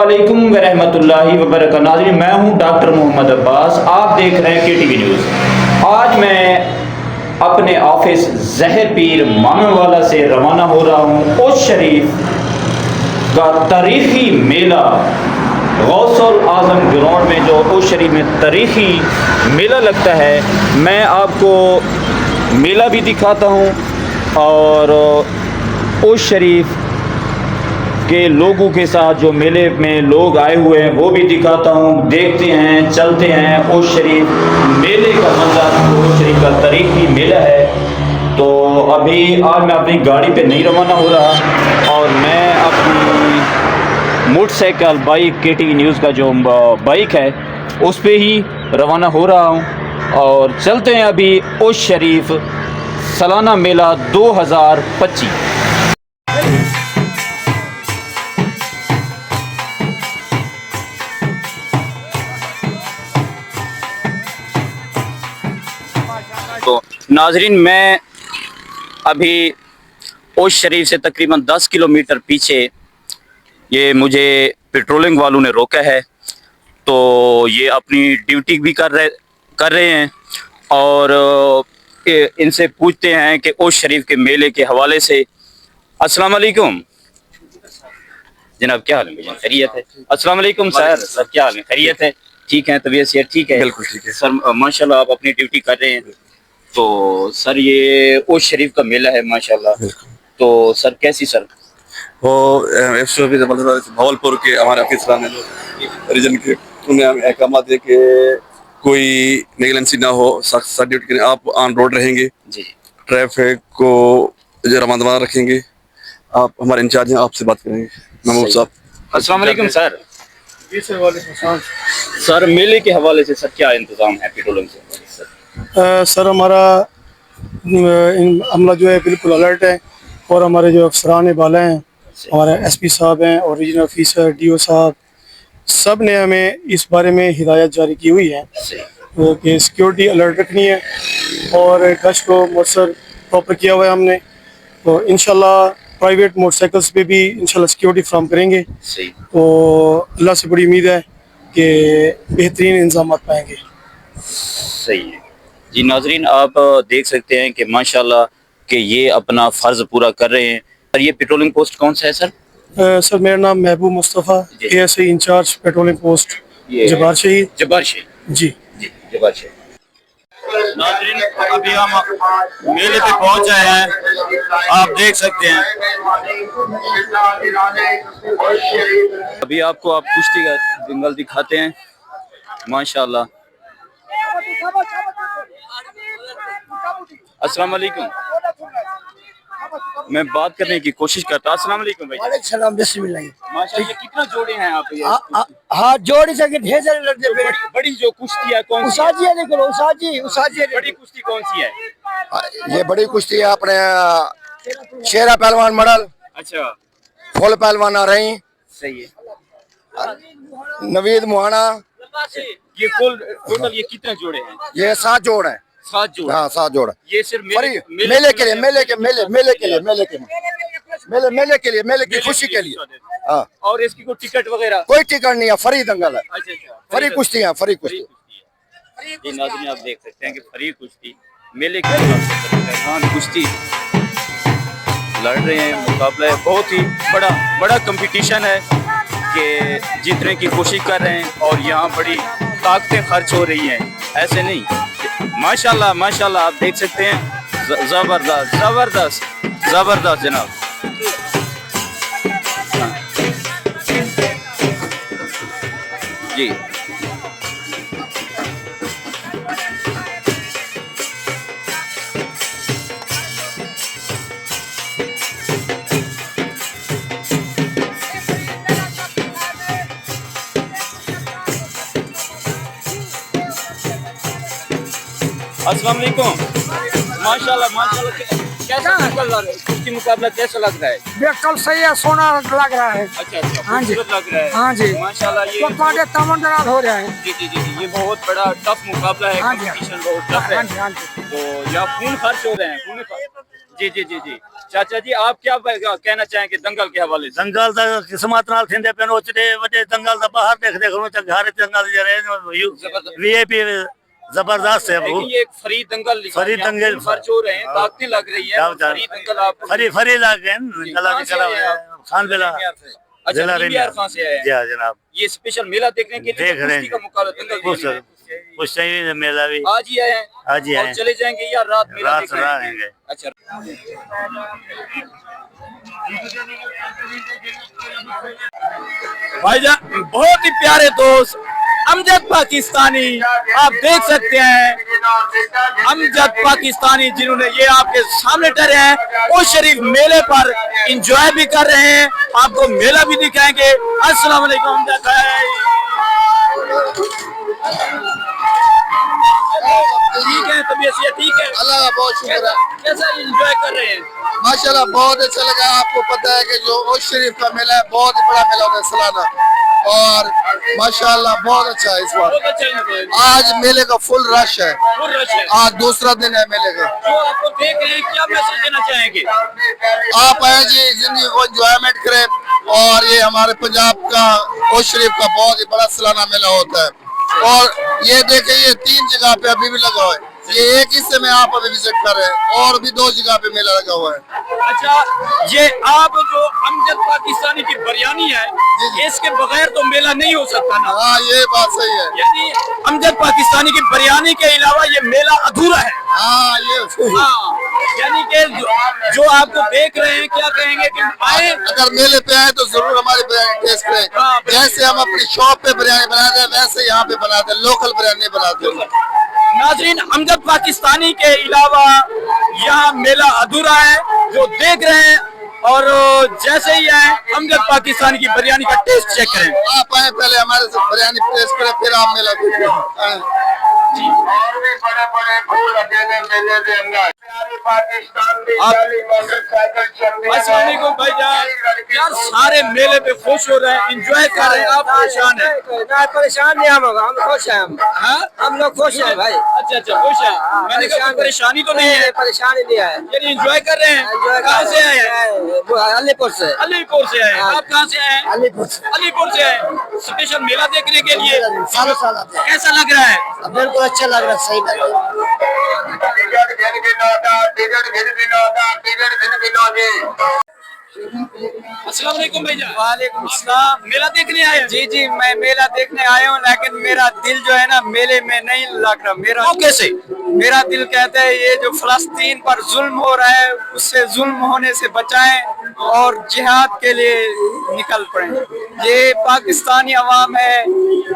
अस्सलामुअलैकुम वरहमतुल्लाहि वबरकातुहू। नाज़रीन, मैं हूं डॉक्टर मोहम्मद अब्बास। आप देख रहे हैं KTV न्यूज़। आज मैं अपने ऑफिस जहर पीर मामेवाला से रवाना हो रहा हूं। उस शरीफ का तारीख़ी मेला गौसुल आज़म ग्राउंड में, जो उस शरीफ में तारीख़ी मेला लगता है, मैं आपको मेला भी दिखाता हूं और उस शरीफ के लोगों के साथ जो मेले में लोग आए हुए हैं वो भी दिखाता हूँ। देखते हैं, चलते हैं उस शरीफ मेले का मंजर। उस शरीफ का तारीख़ी मेला है। तो अभी आज मैं अपनी गाड़ी पे नहीं रवाना हो रहा और मैं अपनी मोटरसाइकिल बाइक KTV न्यूज़ का जो बाइक है उस पे ही रवाना हो रहा हूँ और चलते हैं अभी उस शरीफ सालाना मेला 2025। तो नाजरीन, मैं अभी उस शरीफ से तकरीबन 10 किलोमीटर पीछे, ये मुझे पेट्रोलिंग वालों ने रोका है। तो ये अपनी ड्यूटी भी कर रहे हैं और इनसे पूछते हैं कि उस शरीफ के मेले के हवाले से। अस्सलाम वालेकुम जनाब, क्या हाल है? मुझे खैरियत है। अस्सलाम वालेकुम सर, क्या हाल है? खैरियत है? ठीक है, तबीयत सेहत ठीक है? बिल्कुल ठीक है सर, माशाल्लाह आप अपनी ड्यूटी कर रहे हैं। तो सर, ये उस शरीफ का मेला है माशाल्लाह। तो सर कैसी सर वो भावलपुर के हमारे ऑफिसर हैं जो रीजन के, उन्हें हम अहकाम दे के कोई नेगलेंसी ना हो, सख्त ड्यूटी करें। आप ऑन रोड रहेंगे जी? ट्रैफिक को जो रमानदार रखेंगे। आप हमारे इंचार्ज हैं, आपसे बात करेंगे महमूद साहब। अस्सलाम वालेकुम सर। जी सर, वालेकुम। सर, मेले के हवाले से सर क्या इंतजाम है पेट्रोलिंग से? सर हमारा अमला जो है बिल्कुल अलर्ट है और हमारे जो अफसरान बाला हैं, हमारे SP साहब हैं और रीजनल ऑफिसर DO साहब, सब ने हमें इस बारे में हिदायत जारी की हुई है कि सिक्योरिटी अलर्ट रखनी है और गश्त को मौसर प्रॉपर किया हुआ है हमने। तो इंशाल्लाह प्राइवेट मोटरसाइकिल्स पे भी इंशाल्लाह सिक्योरिटी फ्राहम करेंगे। तो अल्लाह से बड़ी उम्मीद है कि बेहतरीन इंतजाम पाएंगे। सही है जी। नाजरीन, आप देख सकते हैं कि माशाल्लाह कि ये अपना फ़र्ज़ पूरा कर रहे हैं। सर, ये पेट्रोलिंग पोस्ट कौन सा है सर? सर मेरा नाम Mehboob Mustafa, ASI in-charge patrolling post Jabar Shahid. जबार शहीद जी जी, जबार शहीद। नाजरीन, अभी हम मेले पे पहुंच गए हैं, आप देख सकते हैं। अभी आपको आप कुश्ती का दंगल दिखाते हैं माशाल्लाह। अस्सलाम वालेकुम, मैं बात करने की कोशिश करता हूँ। अस्सलाम वालेकुम भाई। वालेकुम सलाम, बिस्मिल्लाह। माशाल्लाह, कितना जोड़े हैं आप ये? हाँ, जोड़ी से ढेर सारे लड़के। बड़ी जो कुश्ती है कौन सी है? उसाजी है, देखो उसाजी है। बड़ी कुश्ती कौन सी है? ये बड़ी कुश्ती है अपने शेरा पहलवान मॉडल। अच्छा, फुल पहलवान आ रही। सही है। नवीद मुहाना। ये कुल टोटल ये कितने जोड़े हैं? ये 7 जोड़ है। 7 जोड़े। हाँ, 7 जोड़। ये सिर्फ मेले के लिए, मेले की खुशी के लिए। हाँ, और इसकी कोई टिकट वगैरह? कोई टिकट नहीं है, फ्री दंगल है। अच्छा, फ्री कुश्ती है, फ्री कुश्ती। ये नाज़रीन, आप देख सकते हैं कि फ्री कुश्ती मेले के पहलवान कुश्ती लड़ रहे हैं। मुकाबला है, बहुत ही बड़ा कंपटीशन है कि जीतने की कोशिश कर रहे हैं और यहाँ बड़ी ताकतें खर्च हो रही हैं। ऐसे नहीं, माशाल्लाह माशाल्लाह, आप देख सकते हैं। जबरदस्त जबरदस्त जबरदस्त जनाब। जी, अस्सलाम वालेकुम। माशाल्लाह माशाल्लाह, कैसा कुश्ती मुकाबला कैसा लग रहा है? बिल्कुल सही है, सोना लग रहा है। अच्छा, हाँ जी, खूबसूरत लग रहा है। हाँ जी, माशाल्लाह। ये तमन्ना हो रहा है। जी, ये बहुत बड़ा टफ मुकाबला है। हाँ जी, कंपटीशन बहुत टफ है। हाँ जी। तो यहाँ खून खर्च हो रहे हैं, जी जी जी जी। चाचा जी आप क्या कहना चाहेंगे दंगल के हवाले से? दंगल दा किस्मत नाल थिंदे पेन ओचडे वडे दंगल दा बाहर देख देख नो घर दंगल जे रहे वीआईपी जबरदस्त है वो। लेकिन ये एक फरी दंगल फरी दंगल खर्च हो रहे हैं, ताकतें लग रही है, फरी दंगल आप फरी फरी लागे गला निकला खान बेला अच्छा जिला नीलियार कहाँ से आए हैं? जी हाँ जनाब, ये स्पेशल मेला देखने के लिए देख रहे कुश्ती का मुकाबला दंगल कुछ देखने के लिए? कुछ सही मेला भी आज ही आए हैं? आज ही और आए। चले जाएंगे या रात मेला रात देखने रहेंगे। अच्छा भाईजान बहुत ही प्यारे दोस्त अमजद पाकिस्तानी आप देख सकते हैं, अमजद पाकिस्तानी जिन्होंने ये आपके सामने ठहरे हैं वो शरीफ मेले पर एंजॉय भी कर रहे हैं, आपको मेला भी दिखाएंगे। अस्सलाम वालेकुम अमजद भाई। ठीक है, तबीयत से ठीक है? अल्लाह का बहुत शुक्र है। कैसा एंजॉय कर रहे हैं? माशाल्लाह बहुत अच्छा लगा। आपको पता है कि जो ओश शरीफ का मेला है बहुत ही बड़ा मेला होता है सालाना, और माशाल्लाह बहुत अच्छा है इस बार। बहुत अच्छा एंजॉय, आज मेले का फुल रश है। फुल रश है। आज दूसरा दिन है मेले का। जो आपको देख रहे हैं क्या मैसेज देना चाहेंगे? आप आए जी, जिंदगी को एंजॉयमेंट करें, और ये हमारे पंजाब का ओश शरीफ का बहुत ही बड़ा सालाना मेला होता है। और ये देखें, ये 3 जगह पे अभी भी लगा हुआ है, ये एक हिस्से में आप अभी विजिट कर रहे हैं, और भी 2 जगह पे मेला लगा हुआ है। अच्छा, ये आप जो अमजद पाकिस्तानी की बिरयानी है, इसके बगैर तो मेला नहीं हो सकता ना? हाँ ये बात सही है। यानी अमजद पाकिस्तानी की बिरयानी के अलावा ये मेला अधूरा है। हाँ ये हाँ, यानी कि जो आपको देख रहे हैं क्या कहेंगे कि आए अगर मेले पे आए तो जरूर हमारी बिरयानी टेस्ट हाँ, करें। जैसे हम अपनी शॉप पे बिरयानी बनाते हैं वैसे यहाँ पे बनाते हैं, लोकल बिरयानी बनाते हैं। नाजरीन, अमजद पाकिस्तानी के अलावा यहाँ मेला अधूरा है, जो देख रहे हैं, और जैसे ही आए अमजद पाकिस्तानी की बिरयानी का टेस्ट चेक करें। आप आए पहले हमारे से बिरयानी टेस्ट करें, फिर आप मेला देखें। अस्सलाम वालेकुम भाईजान, यार सारे मेले पे खुश हो रहे हैं, एंजॉय कर रहे हैं, आप परेशान हैं? परेशान नहीं हम लोग, हम खुश हैं। हाँ? हम लोग खुश हैं भाई। अच्छा अच्छा, खुश है। मैंने कहा कोई परेशानी तो नहीं है? परेशानी नहीं है। यानी एंजॉय कर रहे हैं। कहाँ से आए हैं? अलीपुर से। अलीपुर से आए हैं। आप कहाँ से आए हैं? अलीपुर से। अलीपुर से आए स्पेशल मेला देखने के लिए। सालों साल आते हैं। कैसा लग रहा है? बिल्कुल अच्छा लग रहा है, सही लग रहा है। अस्सलाम वालेकुम भैया। वालेकुम अस्सलाम। मेला देखने आए हैं? जी जी, मैं मेला देखने आया हूँ, लेकिन मेरा दिल जो है ना मेले में नहीं लग रहा। वो कैसे? मेरा दिल कहता है ये जो फलस्तीन पर जुल्म हो रहा है उससे जुल्म होने से बचाएं और जिहाद के लिए निकल पड़े। ये पाकिस्तानी अवाम है,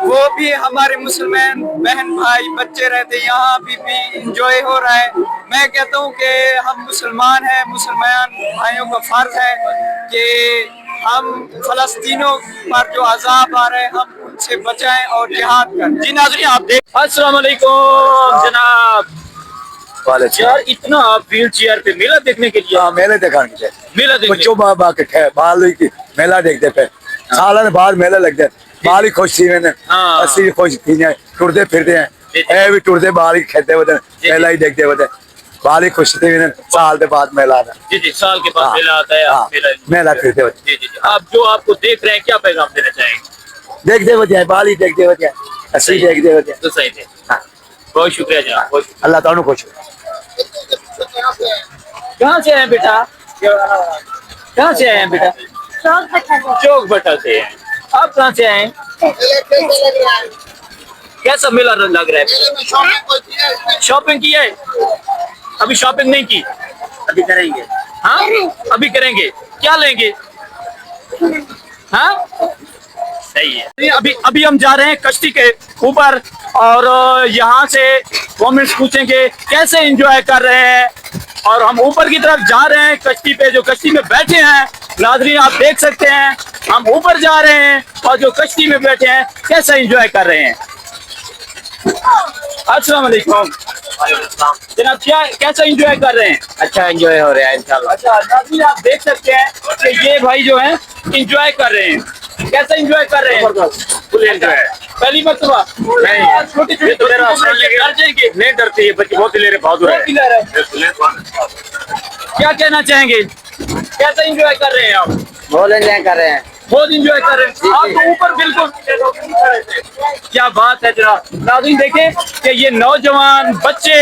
वो भी हमारे मुसलमान बहन भाई बच्चे रहते, यहाँ भी इंजॉय हो रहा है। मैं कहता हूँ कि हम मुसलमान हैं, मुसलमान भाइयों का फर्ज है कि हम फलस्तीनों पर जो अजाब आ रहे हैं हम उनसे बचाएं और जिहाद करें। जी नाज़रीन, आप देख। अस्सलाम वालेकुम जनाब। यार इतना आप व्हील चेयर पे मेला देखने के लिए? मेले दिखाने मेला देखने बच्चों बाल की मेला देखते पे साल बाद मेला लगता है। बाल ही खुश थी मैंने, हाँ। अस्सी खुश थी हैं, टुरते फिरते हैं, ए भी टुरते बाल ही खेते होते मेला ही देखते होते, बाल ही खुश थी मैंने। साल के बाद मेला आता। जी जी, साल के बाद मेला आता है। हाँ, मेला फिरते होते। जी जी जी, आप जो आपको देख रहे हैं क्या पैगाम देना चाहेंगे? देखते होते हैं, बाल ही देखते होते हैं, अस्सी देखते होते हैं। तो सही थे। हाँ। बहुत शुक्रिया जनाब, बहुत शुक्रिया। अल्लाह ताला खुश हो। कहाँ से आए बेटा? कहाँ से आए हैं बेटा? चौक भट्टा से हैं। आप कहाँ से आए? कैसा मेला लग रहा है? शॉपिंग की है? अभी शॉपिंग नहीं की, अभी करेंगे। हाँ, अभी करेंगे। क्या लेंगे? हाँ, सही है। अभी अभी हम जा रहे हैं कश्ती के ऊपर, और यहाँ से कमेंट्स पूछेंगे कैसे एंजॉय कर रहे हैं, और हम ऊपर की तरफ जा रहे हैं कश्ती पे। जो कश्ती में बैठे हैं नाज़रीन आप देख सकते हैं, हम ऊपर जा रहे हैं और जो कश्ती में बैठे हैं कैसा एंजॉय कर रहे हैं। अस्सलाम वालेकुम जनाब, क्या कैसा एंजॉय कर रहे हैं? अच्छा एंजॉय हो रहा है इंशाल्लाह। अच्छा नाज़रीन आप देख सकते हैं कि ये भाई जो हैं एंजॉय कर रहे हैं। कैसा एंजॉय कर रहे हैं? Full enjoy. पहली मर्तबा? नहीं, छोटी छोटी डर जाएंगे। नहीं डरती है बच्चे, बहुत दिलेर है, बहादुर है। बहुत दिलेर है। क्या कहना चाहेंगे, कैसे एंजॉय कर रहे हैं आप? बहुत एंजॉय कर रहे हैं। बहुत एंजॉय कर रहे हैं आप तो ऊपर बिल्कुल। क्या बात है जनाब। नाज़रीन देखें कि ये नौजवान बच्चे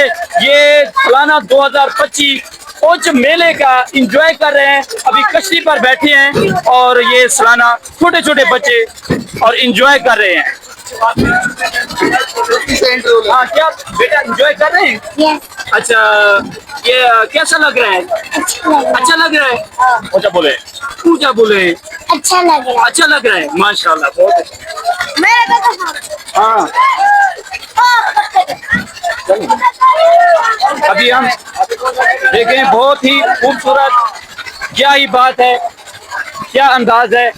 ये सालाना 2025 उच्च मेले का एंजॉय कर रहे हैं। अभी कश्ती पर बैठे हैं और ये सालाना छोटे छोटे बच्चे और एंजॉय कर रहे हैं। हाँ क्या बेटा एंजॉय कर रहे हैं? यस। अच्छा ये कैसा लग रहा है? अच्छा लग रहा है। ऊंचा बोले, ऊंचा बोले। अच्छा लग रहा है। अच्छा लग रहा है माशाल्लाह, बहुत अच्छा। मेरे को हाँ अभी हम देखें बहुत ही खूबसूरत, क्या ही बात है, क्या अंदाज है।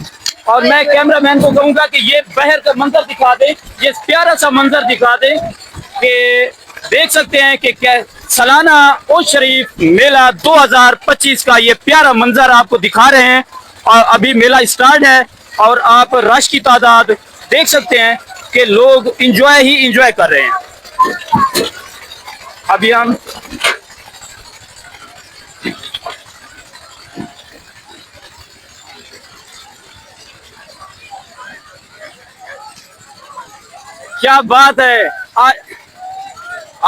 और मैं कैमरामैन को कहूंगा कि ये बहर का मंजर दिखा दे, ये प्यारा सा मंजर दिखा दे कि देख सकते हैं कि क्या सालाना उर्स शरीफ मेला 2025 का ये प्यारा मंजर आपको दिखा रहे हैं। और अभी मेला स्टार्ट है और आप रश की तादाद देख सकते हैं कि लोग इंजॉय ही इंजॉय कर रहे हैं। अभी हम क्या बात है, आ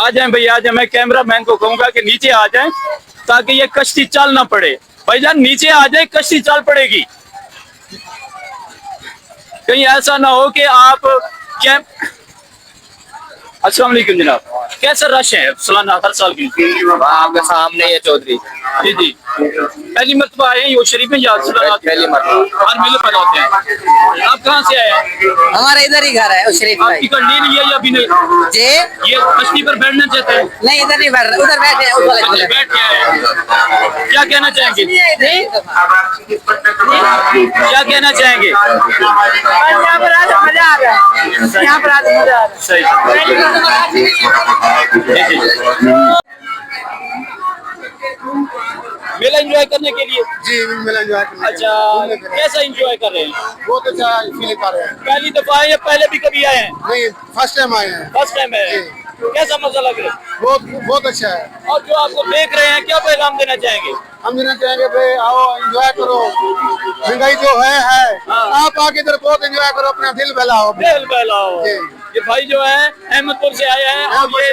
जाएं भैया, आ जाएं। मैं कैमरामैन को कहूंगा कि नीचे आ जाएं ताकि ये कश्ती चल ना पड़े। भाईजान नीचे आ जाए, कश्ती चल पड़ेगी। कहीं ऐसा ना हो कि आप क्या। अस्सलाम वालेकुम जनाब, कैसा रश है सालाना हर साल की? आपके सामने ये चौधरी जी जी, पहली मरतबा आए हैं यो शरीफ में या सालाना? पहली मरतबा। हर मेले पर आते हैं। आप कहाँ से आए हैं? हमारा इधर ही घर है उस शरीफ आप भाई। टिकट ले लिए या अभी नहीं? जी ये कश्ती पर बैठना चाहते हैं? नहीं, इधर नहीं बैठ रहे, उधर बैठे हैं उस वाले अच्छा, झूले। बैठ के आए हैं। क्या कहना चाहेंगे? क्या कहना चाहेंगे? यहाँ पर आज मजा आ रहा है, यहाँ पर आज मजा आ रहा है। सही मेला एंजॉय करने के लिए। जी मेला एंजॉय करने अच्छा कैसा एंजॉय कर रहे हैं? बहुत अच्छा फील कर रहे हैं। पहली दफा आए या पहले भी कभी आए हैं? नहीं फर्स्ट टाइम आए हैं। फर्स्ट टाइम है। कैसा मजा लग रहा है? बहुत बहुत अच्छा है। और जो आपको देख रहे हैं क्या पैगाम देना चाहेंगे? हम देना चाहेंगे भाई आओ एंजॉय करो, महंगाई जो है आप आके इधर बहुत एंजॉय करो, अपना दिल बहलाओ। दिल बहलाओ। ये भाई जो है अहमदपुर से आए हैं और ये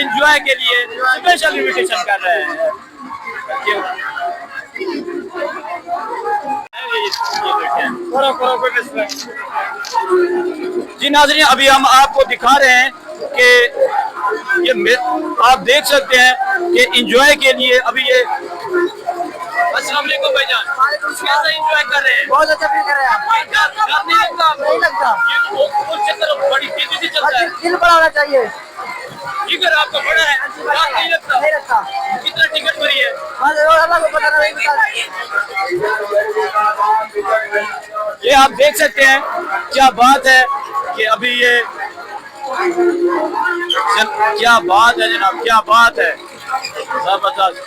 एंजॉय के लिए स्पेशल इन्विटेशन कर रहे हैं। जी नाज़रीन, अभी हम आपको दिखा रहे हैं कि ये आप देख सकते हैं कि एंजॉय के लिए अभी ये। अस्सलाम वालेकुम भाईजान, कैसा एंजॉय कर रहे हैं? बहुत अच्छा फील कर रहे हैं आप। डर नहीं लगता? नहीं लगता। ये वो चक्कर बड़ी तेजी से चलता है। दिल बड़ा होना चाहिए। जिगर आपका बड़ा है, डर नहीं लगता? नहीं लगता। कितना टिकट भरी है? अल्लाह को पता नहीं बता। ये आप देख सकते हैं क्या बात है कि अभी ये क्या बात है जनाब, क्या बात है जबरदस्त।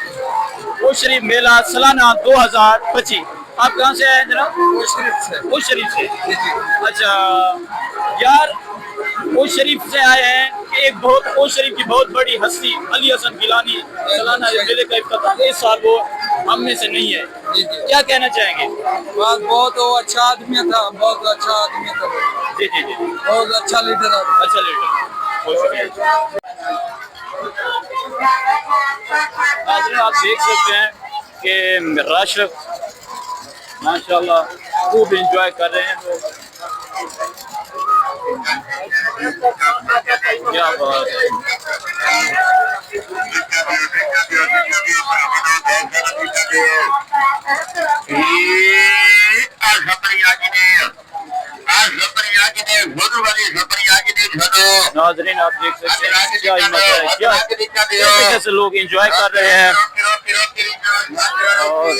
उर्स शरीफ मेला सालाना 2025। आप कहाँ से आए हैं जनाब? उर्स शरीफ से। उर्स शरीफ से। अच्छा यार, उर्स शरीफ से आए हैं कि एक बहुत उर्स शरीफ की बहुत बड़ी हस्ती अली हसन गिलानी सालाना मेले का इफ्तिताह इस साल वो हम में से नहीं है। क्या कहना चाहेंगे? बहुत अच्छा आदमी था, बहुत अच्छा आदमी था। जी जी जी, बहुत अच्छा लीडर है। अच्छा लीडर, बहुत शुक्रिया। आप देख सकते हैं कि रश माशाल्लाह खूब एंजॉय कर रहे हैं लोग। क्या बात है। नाज़रीन आप देख सकते हैं क्या ही मजा है, क्या कैसे लोग एंजॉय कर रहे हैं। और